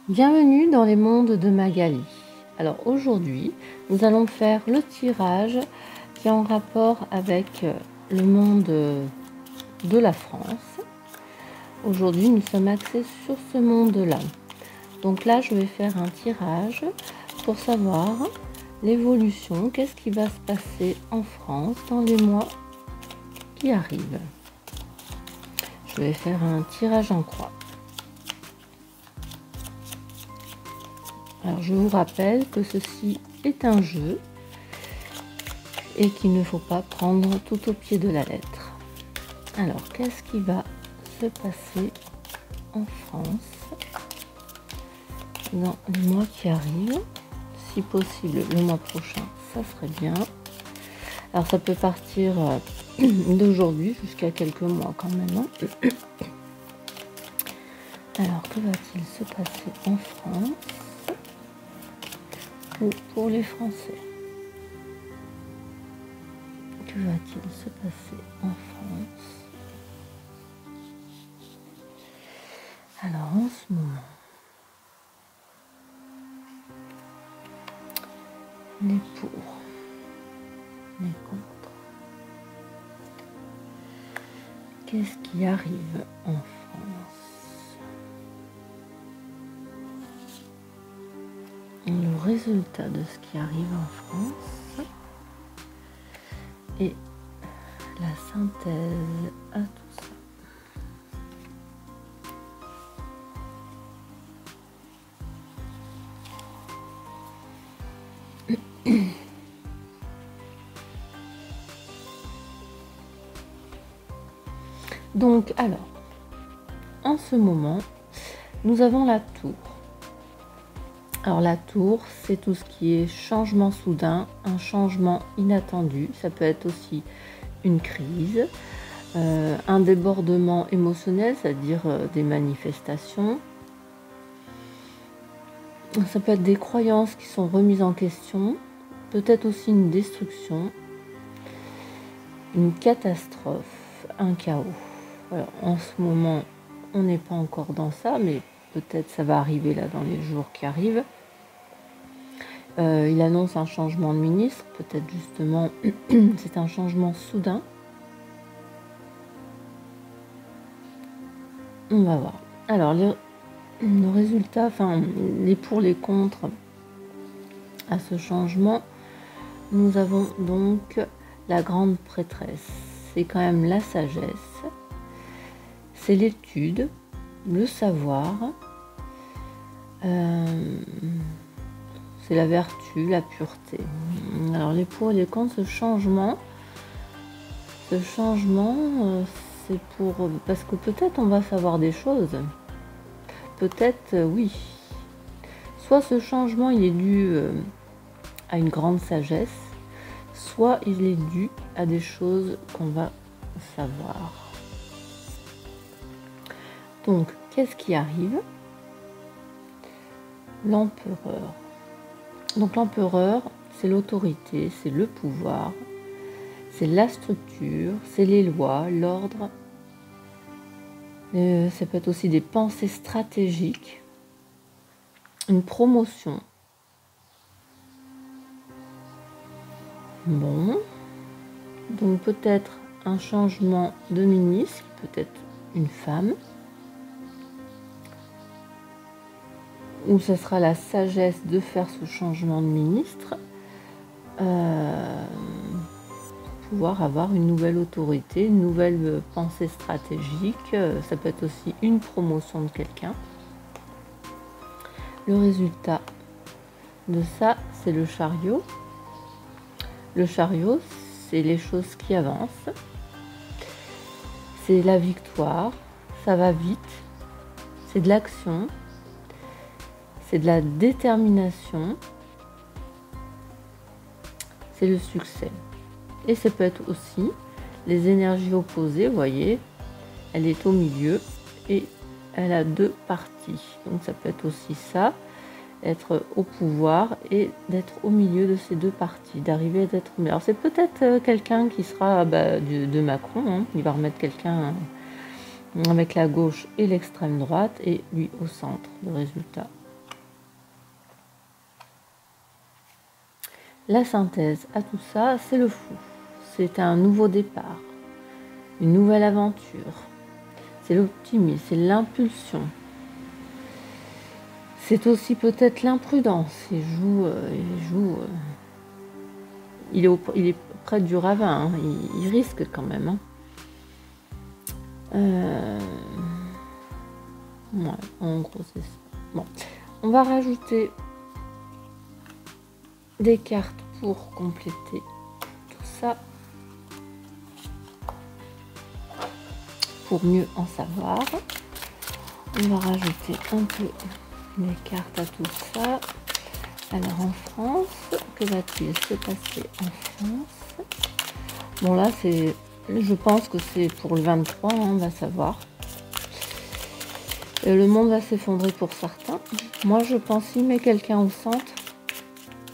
Bienvenue dans les mondes de Magali. Alors aujourd'hui, nous allons faire le tirage qui est en rapport avec le monde de la France. Aujourd'hui, nous sommes axés sur ce monde-là. Donc là, je vais faire un tirage pour savoir l'évolution, qu'est-ce qui va se passer en France dans les mois qui arrivent. Je vais faire un tirage en croix. Alors je vous rappelle que ceci est un jeu et qu'il ne faut pas prendre tout au pied de la lettre. Alors qu'est-ce qui va se passer en France dans les mois qui arrivent? Si possible le mois prochain, ça serait bien. Alors ça peut partir d'aujourd'hui jusqu'à quelques mois quand même. Alors que va-t-il se passer en France ou pour les Français? Que va-t-il se passer en France? Alors en ce moment, les pour, les contre. Qu'est-ce qui arrive en France? Le résultat de ce qui arrive en France et la synthèse à tout ça. Donc alors, en ce moment, nous avons la tour. Alors la tour, c'est tout ce qui est changement soudain, un changement inattendu. Ça peut être aussi une crise, un débordement émotionnel, c'est-à-dire des manifestations. Ça peut être des croyances qui sont remises en question, peut-être aussi une destruction, une catastrophe, un chaos. Alors, en ce moment, on n'est pas encore dans ça, mais peut-être ça va arriver là dans les jours qui arrivent. Il annonce un changement de ministre, peut-être justement c'est un changement soudain. On va voir. Alors le résultat, enfin les pour, les contre à ce changement, nous avons donc la grande prêtresse. C'est quand même la sagesse, c'est l'étude, le savoir, c'est la vertu, la pureté. Alors les pour et les contre, ce changement, c'est pour, parce que peut-être on va savoir des choses, peut-être oui. Soit ce changement il est dû à une grande sagesse, soit il est dû à des choses qu'on va savoir. Donc qu'est-ce qui arrive? L'empereur. Donc l'empereur, c'est l'autorité, c'est le pouvoir, c'est la structure, c'est les lois, l'ordre. Ça peut être aussi des pensées stratégiques, une promotion. Bon, donc peut-être un changement de ministre, peut-être une femme. Où ce sera la sagesse de faire ce changement de ministre, pouvoir avoir une nouvelle autorité, une nouvelle pensée stratégique, ça peut être aussi une promotion de quelqu'un. Le résultat de ça, c'est le chariot. Le chariot, c'est les choses qui avancent, c'est la victoire, ça va vite, c'est de l'action. C'est de la détermination, c'est le succès. Et ça peut être aussi les énergies opposées, vous voyez, elle est au milieu et elle a deux parties. Donc ça peut être aussi ça, être au pouvoir et d'être au milieu de ces deux parties, d'arriver à être au milieu. Alors c'est peut-être quelqu'un qui sera de Macron, hein, il va remettre quelqu'un avec la gauche et l'extrême droite et lui au centre, le résultat. La synthèse à tout ça, c'est le fou. C'est un nouveau départ, une nouvelle aventure. C'est l'optimisme, c'est l'impulsion. C'est aussi peut-être l'imprudence. Il est près du ravin, hein. Il risque quand même. Hein. Ouais, en gros, c'est ça. Bon, on va rajouter des cartes pour compléter tout ça, pour mieux en savoir. On va rajouter un peu des cartes à tout ça. Alors en France, que va-t-il se passer en France? Bon là, je pense que c'est pour le 23, hein, on va savoir. Le monde va s'effondrer pour certains. Moi, je pense qu'il met quelqu'un au centre,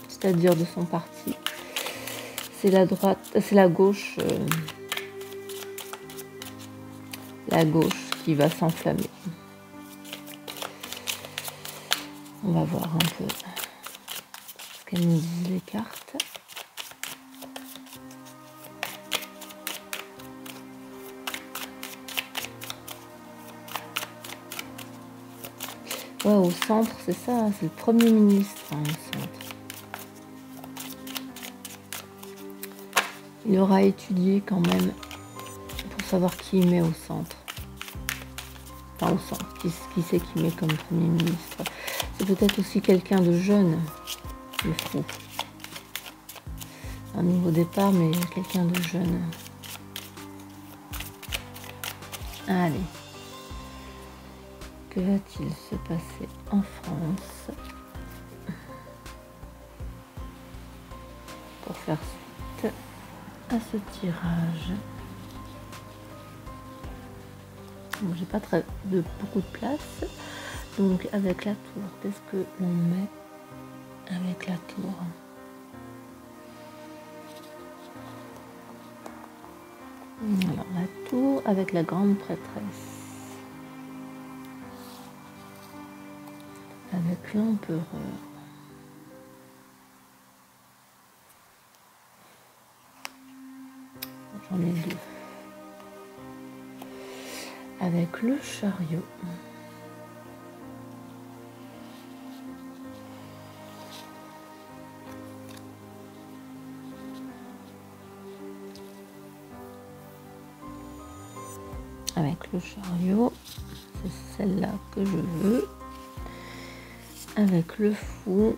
c'est-à-dire de son parti. C'est la droite, c'est la gauche qui va s'enflammer. On va voir un peu ce qu'elles nous disent les cartes. Ouais, au centre, c'est ça, c'est le Premier ministre, hein, au centre. Il aura étudié quand même pour savoir qui il met au centre. Enfin, au centre, qui c'est qui met comme Premier ministre. C'est peut-être aussi quelqu'un de jeune, le fou. Un nouveau départ, mais quelqu'un de jeune. Allez. Que va-t-il se passer en France pour faire suite à ce tirage? Bon, j'ai pas beaucoup de place, donc avec la tour, qu'est-ce que l'on met avec la tour? Alors la tour avec la grande prêtresse. Avec l'empereur. J'en ai deux. Avec le chariot. Avec le chariot, c'est celle-là que je veux. Avec le fou.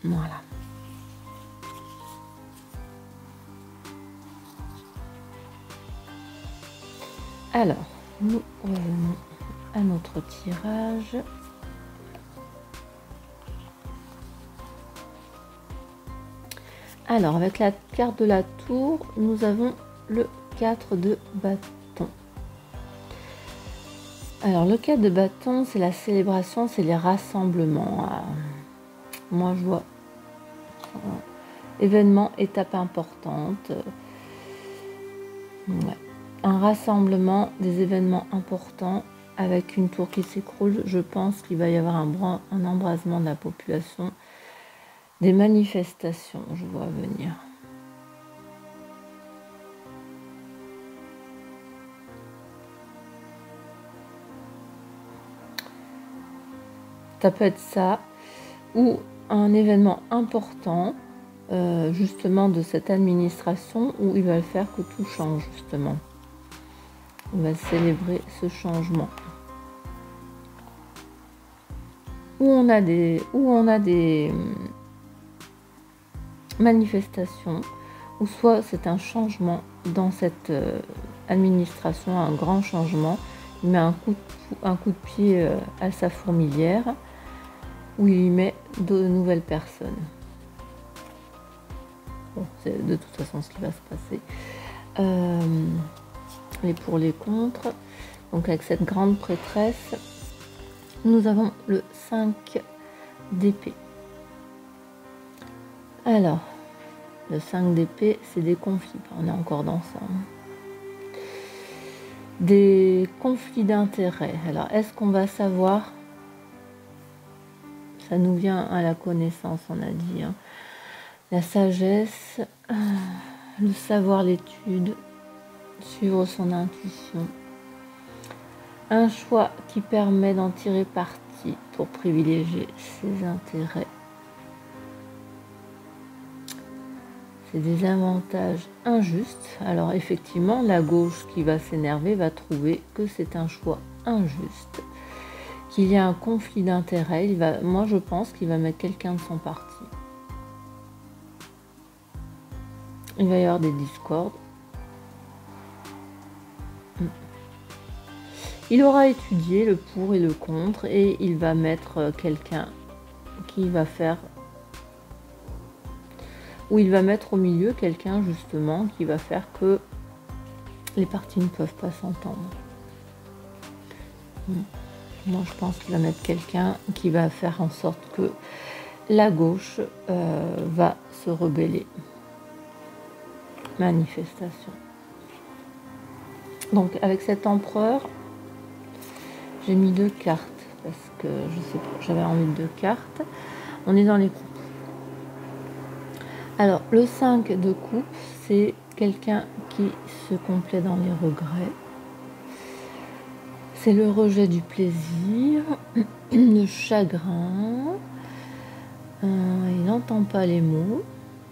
Voilà. Alors, nous revenons à notre tirage. Alors, avec la carte de la tour, nous avons le 4 de bâton. Alors, le 4 de bâton, c'est la célébration, c'est les rassemblements. Moi, je vois événement, étape importante. Ouais. Un rassemblement, des événements importants avec une tour qui s'écroule. Je pense qu'il va y avoir un embrasement de la population. Des manifestations, je vois venir. Ça peut être ça, ou un événement important, justement, de cette administration, où il va faire que tout change, justement. On va célébrer ce changement. Où on a des manifestations, ou soit c'est un changement dans cette administration, un grand changement. Il met un coup de pied à sa fourmilière, où il met de nouvelles personnes. Bon, c'est de toute façon ce qui va se passer. Les pour, les contre. Donc avec cette grande prêtresse, nous avons le 5 d'épée. Alors, le 5 d'épée, c'est des conflits. On est encore dans ça. Des conflits d'intérêts. Alors, est-ce qu'on va savoir? ça nous vient à la connaissance, on a dit. Hein. La sagesse, le savoir, l'étude, suivre son intuition. Un choix qui permet d'en tirer parti pour privilégier ses intérêts. C'est des avantages injustes. Alors effectivement, la gauche qui va s'énerver va trouver que c'est un choix injuste, qu'il y a un conflit d'intérêts. Moi je pense qu'il va mettre quelqu'un de son parti. Il va y avoir des discordes. Il aura étudié le pour et le contre et il va mettre quelqu'un qui va faire... Ou il va mettre au milieu quelqu'un justement qui va faire que les parties ne peuvent pas s'entendre. Moi je pense qu'il va mettre quelqu'un qui va faire en sorte que la gauche va se rebeller. Manifestation. Donc avec cet empereur, j'ai mis 2 cartes parce que je sais pas, j'avais envie de 2 cartes. On est dans les coupes. Alors le 5 de coupe, c'est quelqu'un qui se complaît dans les regrets. C'est le rejet du plaisir, le chagrin. Il n'entend pas les mots,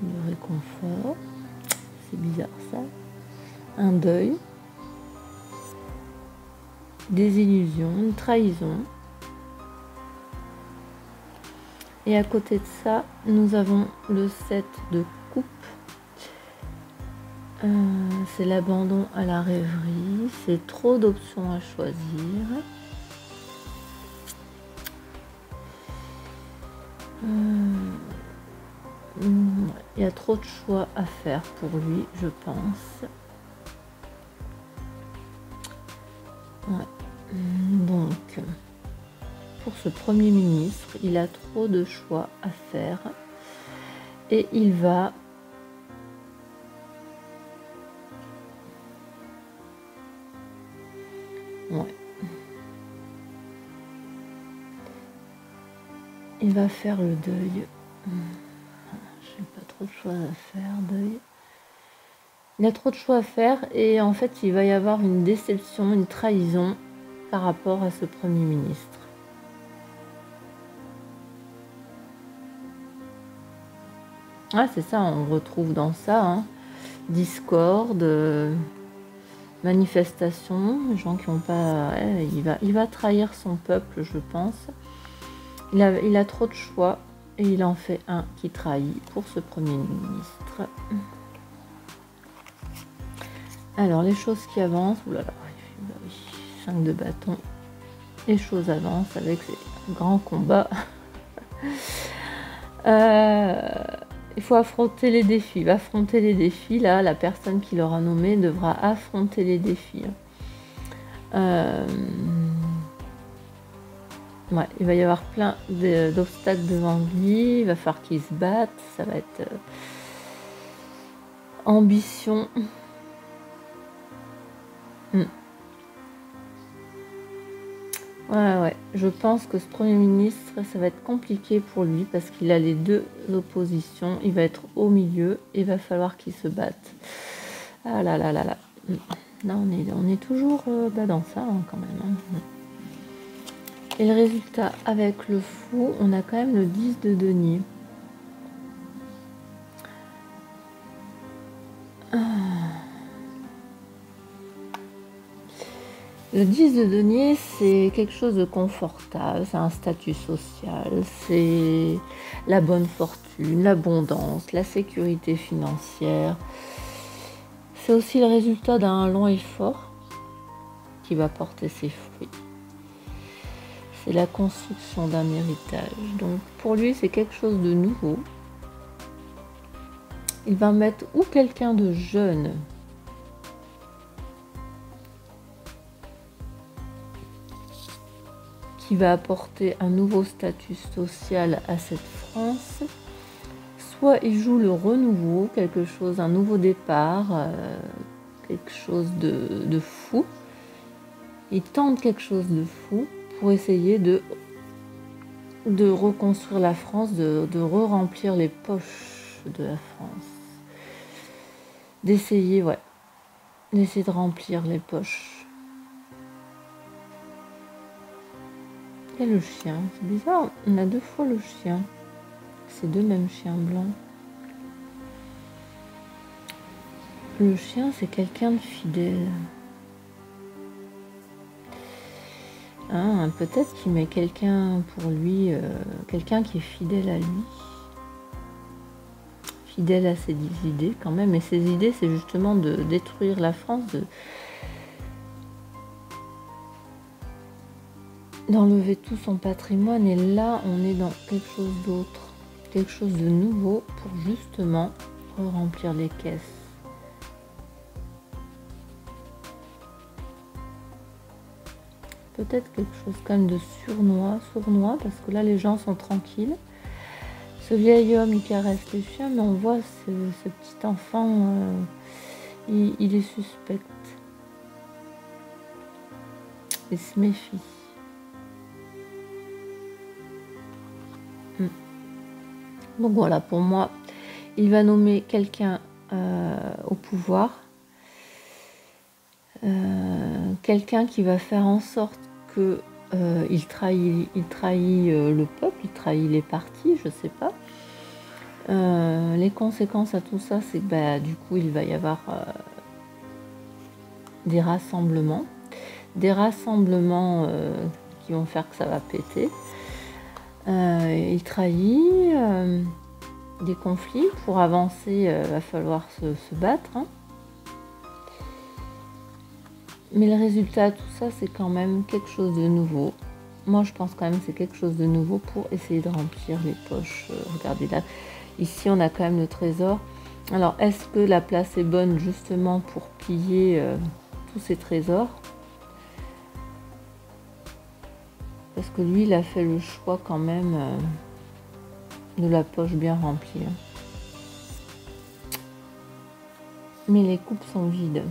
le réconfort. C'est bizarre ça. Un deuil. Des illusions, une trahison. Et à côté de ça, nous avons le 7 de coupe. C'est l'abandon à la rêverie. C'est trop d'options à choisir. Il y a trop de choix à faire pour lui, je pense. Ouais. Donc, pour ce Premier ministre, il a trop de choix à faire et il va il va faire le deuil. J'ai pas trop de choix à faire, deuil. Il a trop de choix à faire et en fait, il va y avoir une déception, une trahison par rapport à ce Premier ministre. Ah, c'est ça, on retrouve dans ça, hein. Discorde, manifestation, les gens qui n'ont pas... il va trahir son peuple, je pense. Il a trop de choix et il en fait un qui trahit pour ce Premier ministre. Alors, les choses qui avancent, oulala, 5 de bâton, les choses avancent avec ces grands combats. Il faut affronter les défis. Il va affronter les défis. Là, la personne qui l'aura nommé devra affronter les défis. Ouais, il va y avoir plein d'obstacles devant lui. Il va falloir qu'il se batte. Ça va être ambition. Ouais, je pense que ce Premier ministre, ça va être compliqué pour lui parce qu'il a les 2 oppositions. Il va être au milieu et il va falloir qu'il se batte. Ah là là là là. Là, on est toujours dans ça hein, quand même. Hein. Et le résultat avec le fou, on a quand même le 10 de denier. Le 10 de denier, c'est quelque chose de confortable, c'est un statut social, c'est la bonne fortune, l'abondance, la sécurité financière. C'est aussi le résultat d'un long effort qui va porter ses fruits. C'est la construction d'un héritage. Donc pour lui, c'est quelque chose de nouveau. Il va mettre ou quelqu'un de jeune qui va apporter un nouveau statut social à cette France, soit il joue le renouveau, quelque chose, un nouveau départ, quelque chose de fou. Il tente quelque chose de fou pour essayer de de reconstruire la France, de re-remplir les poches de la France. D'essayer, ouais, d'essayer de remplir les poches. Il y a le chien, c'est bizarre, on a 2 fois le chien. C'est 2 mêmes chiens blancs. Le chien, c'est quelqu'un de fidèle. Hein, peut-être qu'il met quelqu'un pour lui, quelqu'un qui est fidèle à lui. Fidèle à ses idées quand même. Et ses idées, c'est justement de détruire la France, d'enlever tout son patrimoine. Et là, on est dans quelque chose d'autre, quelque chose de nouveau pour justement remplir les caisses. Peut-être quelque chose quand même de sournois, parce que là, les gens sont tranquilles. Ce vieil homme, il caresse les chiens, mais on voit ce petit enfant, il est suspect. Il se méfie. Donc voilà, pour moi, il va nommer quelqu'un au pouvoir. Quelqu'un qui va faire en sorte que il trahit le peuple, il trahit les partis, je sais pas. Les conséquences à tout ça, c'est que du coup, il va y avoir des rassemblements qui vont faire que ça va péter. Il trahit des conflits. Pour avancer, va falloir se battre. Hein. Mais le résultat de tout ça, c'est quand même quelque chose de nouveau. Moi, je pense quand même que c'est quelque chose de nouveau pour essayer de remplir les poches. Regardez là, ici, on a quand même le trésor. Alors, est-ce que la place est bonne justement pour piller tous ces trésors? Parce que lui, il a fait le choix quand même de la poche bien remplie. Hein. Mais les coupes sont vides.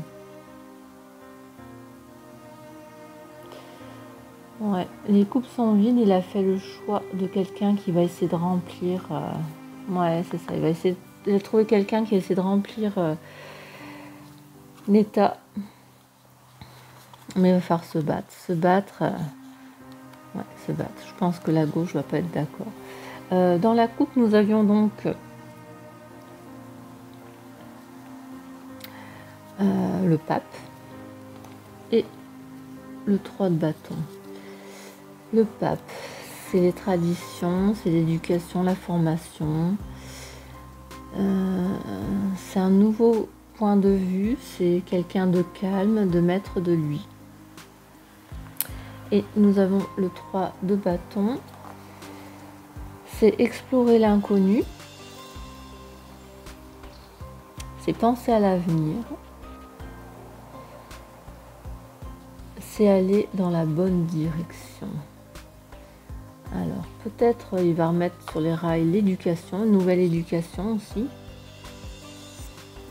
Ouais, les coupes sont vides, il a fait le choix de quelqu'un qui va essayer de remplir. Ouais, c'est ça, il a trouvé quelqu'un qui va essayer de remplir l'état. Mais il va falloir se battre. Se battre. Je pense que la gauche va pas être d'accord. Dans la coupe, nous avions donc le pape et le 3 de bâton. Le pape, c'est les traditions, c'est l'éducation, la formation. C'est un nouveau point de vue, c'est quelqu'un de calme, de maître de lui. Et nous avons le 3 de bâton. C'est explorer l'inconnu. C'est penser à l'avenir. C'est aller dans la bonne direction. Alors, peut-être il va remettre sur les rails l'éducation, une nouvelle éducation aussi.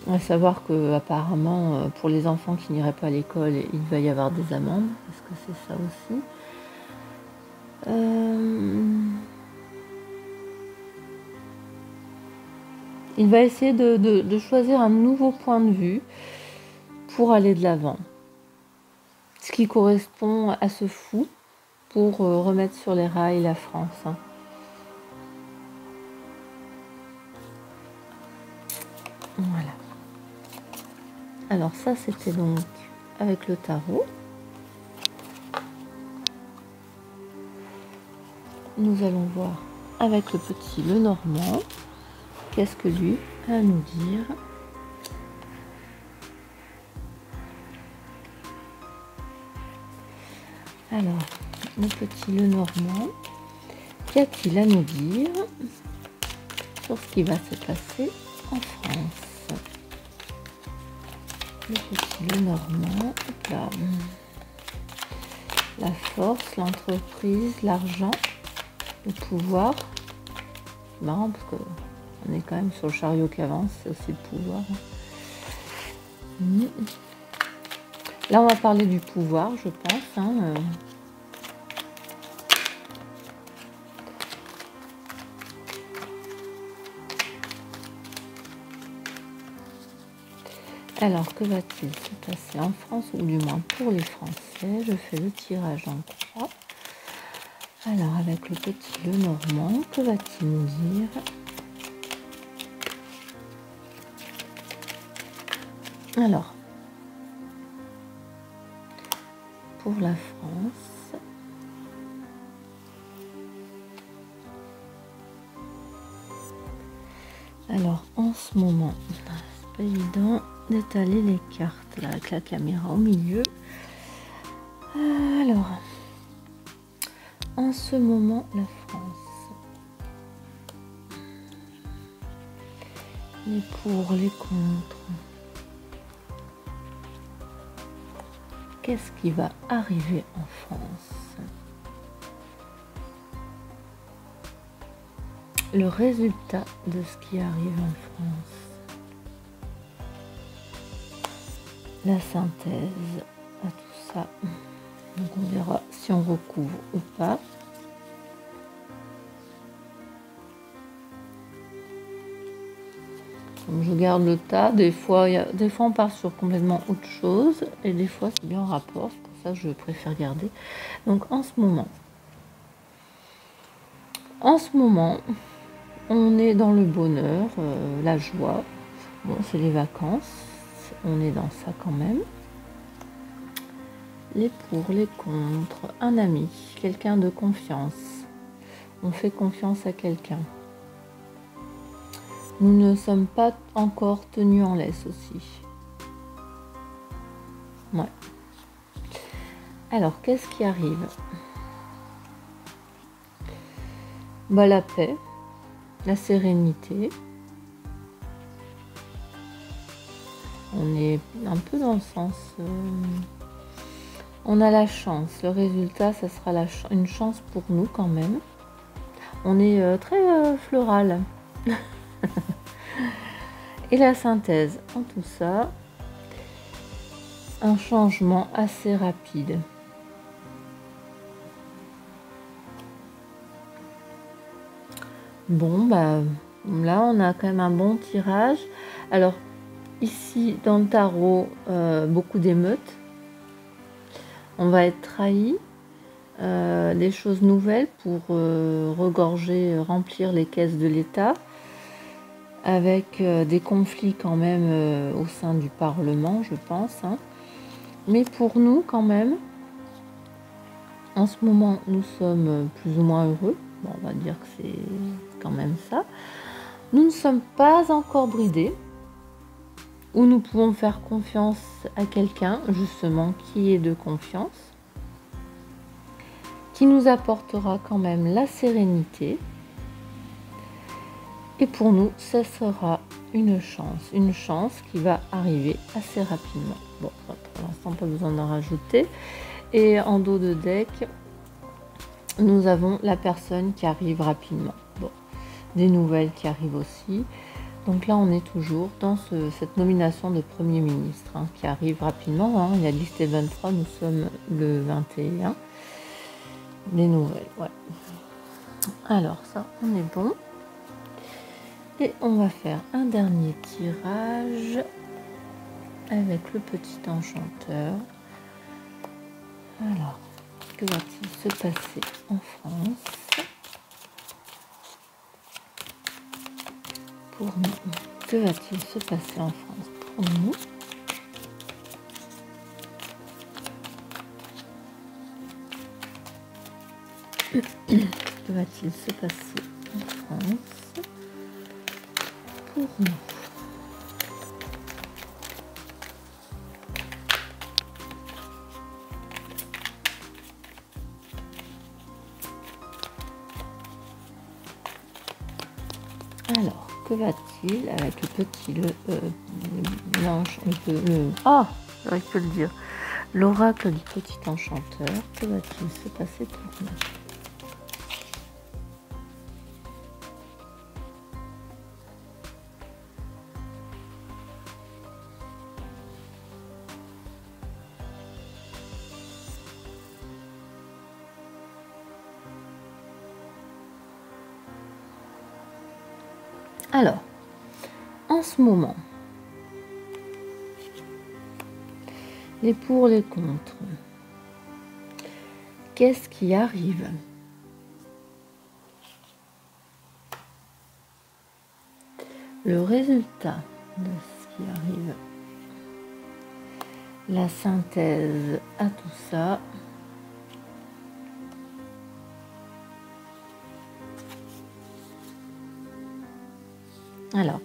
À savoir que apparemment, pour les enfants qui n'iraient pas à l'école, il va y avoir des amendes. Est-ce que c'est ça aussi? Il va essayer de choisir un nouveau point de vue pour aller de l'avant. Ce qui correspond à ce fou pour remettre sur les rails la France. Hein. Voilà. Alors ça, c'était donc avec le tarot. Nous allons voir avec le petit Lenormand. Qu'est-ce que lui a à nous dire? Alors, le petit Lenormand, qu'a-t-il à nous dire sur ce qui va se passer en France? Le petit Lenormand, là, la force, l'entreprise, l'argent, le pouvoir. C'est marrant parce qu'on est quand même sur le chariot qui avance, c'est aussi le pouvoir. Là, on va parler du pouvoir, je pense. Hein. Alors, que va-t-il se passer en France, ou du moins pour les Français? Je fais le tirage en croix. Alors, avec le petit Lenormand, que va-t-il nous dire? Alors, pour la France, alors en ce moment, c'est pas évident d'étaler les cartes là, avec la caméra au milieu. Alors, en ce moment, la France, les pour, les contre. Qu'est-ce qui va arriver en France? Le résultat de ce qui arrive en France. La synthèse à tout ça. Donc on verra si on recouvre ou pas. Comme je garde le tas, des fois on part sur complètement autre chose et des fois c'est bien en rapport, c'est pour ça que je préfère garder. Donc en ce moment, on est dans le bonheur, la joie. Bon, c'est les vacances, on est dans ça quand même. Les pour, les contre, un ami, quelqu'un de confiance. On fait confiance à quelqu'un. Nous ne sommes pas encore tenus en laisse aussi. Ouais. Alors, qu'est-ce qui arrive? Bah, la paix, la sérénité. On est un peu dans le sens... on a la chance. Le résultat, ça sera une chance pour nous quand même. On est très floral. Et la synthèse en tout ça, un changement assez rapide. Bon, bah là on a quand même un bon tirage. Alors ici dans le tarot, beaucoup d'émeutes. On va être trahi. Des choses nouvelles pour regorger, remplir les caisses de l'État, avec des conflits quand même au sein du Parlement, je pense. Hein. Mais pour nous, quand même, en ce moment, nous sommes plus ou moins heureux. Bon, on va dire que c'est quand même ça. Nous ne sommes pas encore bridés, où nous pouvons faire confiance à quelqu'un, justement, qui est de confiance, qui nous apportera quand même la sérénité. Et pour nous, ce sera une chance qui va arriver assez rapidement. Bon, pour l'instant, pas besoin d'en rajouter. Et en dos de deck, nous avons la personne qui arrive rapidement. Bon, des nouvelles qui arrivent aussi. Donc là, on est toujours dans cette nomination de Premier ministre hein, qui arrive rapidement. Hein. Il y a listé 23, nous sommes le 21. Des nouvelles, ouais. Alors ça, on est bon. Et on va faire un dernier tirage avec le petit enchanteur. Alors, que va-t-il se passer en France pour nous? Que va-t-il se passer en France pour nous? Que va-t-il se passer en France pour nous? Alors, que va-t-il avec le petit j'aurais pu le dire. L'oracle du petit enchanteur, que va-t-il se passer pour nous? Alors, en ce moment, Les pour, les contre. Qu'est-ce qui arrive? Le résultat de ce qui arrive. La synthèse à tout ça. Alors,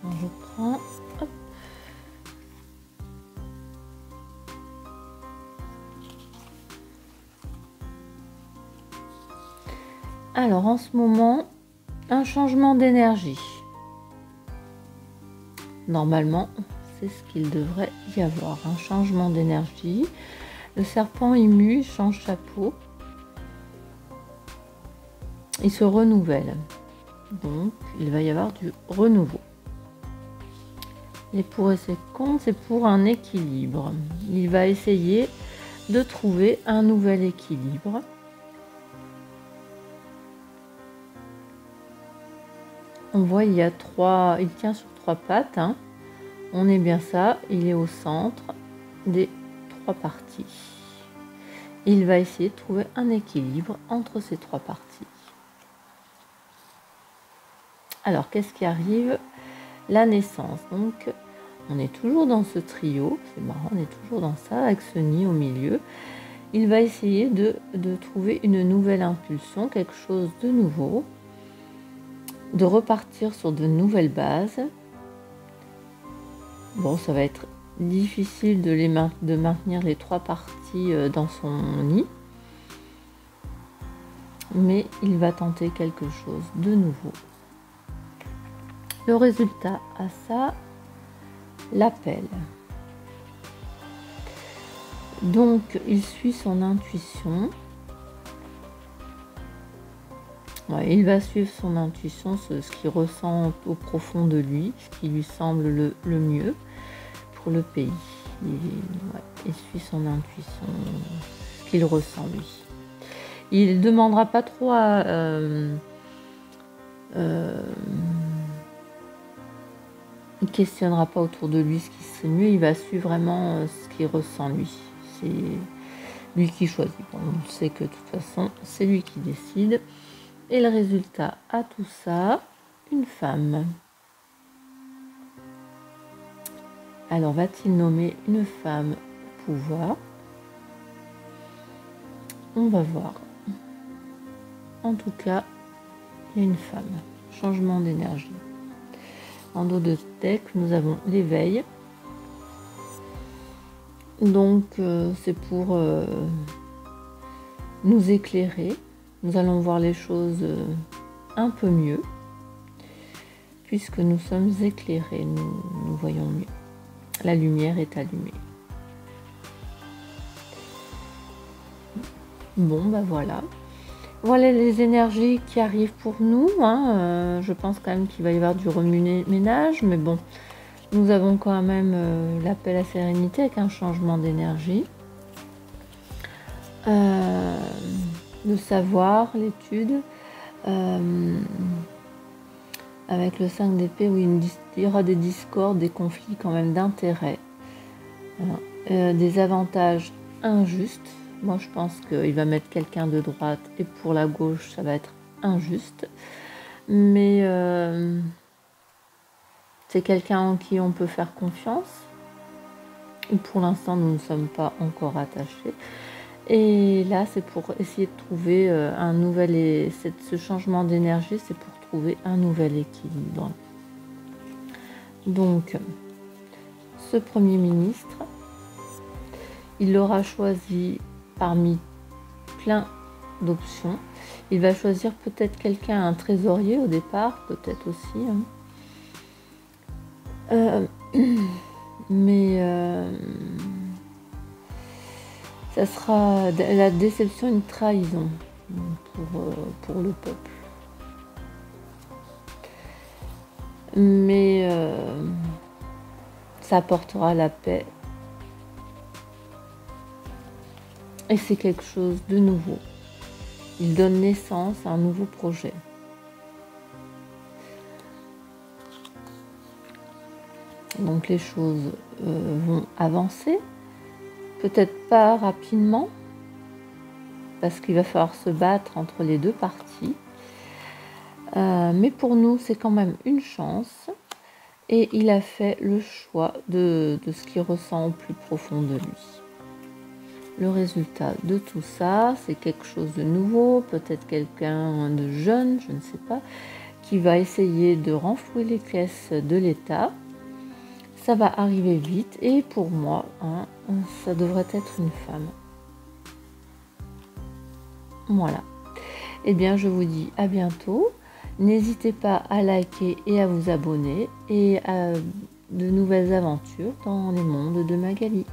je prends. Hop. Alors, en ce moment, un changement d'énergie. Normalement, c'est ce qu'il devrait y avoir. Un changement d'énergie. Le serpent ému change sa peau. Il se renouvelle. Donc, il va y avoir du renouveau. Les pour et ses contre, c'est pour un équilibre. Il va essayer de trouver un nouvel équilibre. On voit, il tient sur 3 pattes. Hein. On est bien ça. Il est au centre des 3 parties. Il va essayer de trouver un équilibre entre ces 3 parties. Alors, qu'est-ce qui arrive? La naissance. Donc, on est toujours dans ce trio. C'est marrant, on est toujours dans ça, avec ce nid au milieu. Il va essayer de trouver une nouvelle impulsion, quelque chose de nouveau, de repartir sur de nouvelles bases. Bon, ça va être difficile de maintenir les 3 parties dans son nid, mais il va tenter quelque chose de nouveau. Le résultat à ça, l'appel. Donc, il suit son intuition. Ouais, il va suivre son intuition, ce qu'il ressent au profond de lui, ce qui lui semble le mieux pour le pays. Il suit son intuition, ce qu'il ressent lui. Il ne demandera pas trop à... il ne questionnera pas autour de lui ce qui serait mieux, il va suivre vraiment ce qu'il ressent lui. C'est lui qui choisit. Bon, on sait que de toute façon, c'est lui qui décide. Et le résultat à tout ça, une femme. Alors, va-t-il nommer une femme au pouvoir? On va voir. En tout cas, il y a une femme. Changement d'énergie. En dos de deck, nous avons l'éveil. Donc, c'est pour nous éclairer. Nous allons voir les choses un peu mieux. Puisque nous sommes éclairés, nous voyons mieux. La lumière est allumée. Bon, bah voilà. Voilà les énergies qui arrivent pour nous. Hein. Je pense quand même qu'il va y avoir du remue-ménage, mais bon, nous avons quand même l'appel à sérénité avec un changement d'énergie. Le savoir, l'étude, avec le 5 d'épée où il y aura des discordes, des conflits quand même d'intérêt, des avantages injustes. Moi, je pense qu'il va mettre quelqu'un de droite et pour la gauche, ça va être injuste. Mais c'est quelqu'un en qui on peut faire confiance. Et pour l'instant, nous ne sommes pas encore attachés. Et là, c'est pour essayer de trouver un nouvel... ce changement d'énergie, c'est pour trouver un nouvel équilibre. Donc, ce Premier ministre, il l'aura choisi parmi plein d'options. Il va choisir peut-être quelqu'un, un trésorier au départ, peut-être aussi. Hein. Mais ça sera la déception, une trahison pour le peuple. Mais ça apportera la paix. Et c'est quelque chose de nouveau. Il donne naissance à un nouveau projet. Donc les choses vont avancer, peut-être pas rapidement, parce qu'il va falloir se battre entre les deux parties. Mais pour nous, c'est quand même une chance. Et il a fait le choix de ce qu'il ressent au plus profond de lui. Le résultat de tout ça, c'est quelque chose de nouveau, peut-être quelqu'un de jeune, je ne sais pas, qui va essayer de renflouer les caisses de l'État. Ça va arriver vite et pour moi, ça devrait être une femme. Voilà. Eh bien, je vous dis à bientôt. N'hésitez pas à liker et à vous abonner et à de nouvelles aventures dans les mondes de Magali.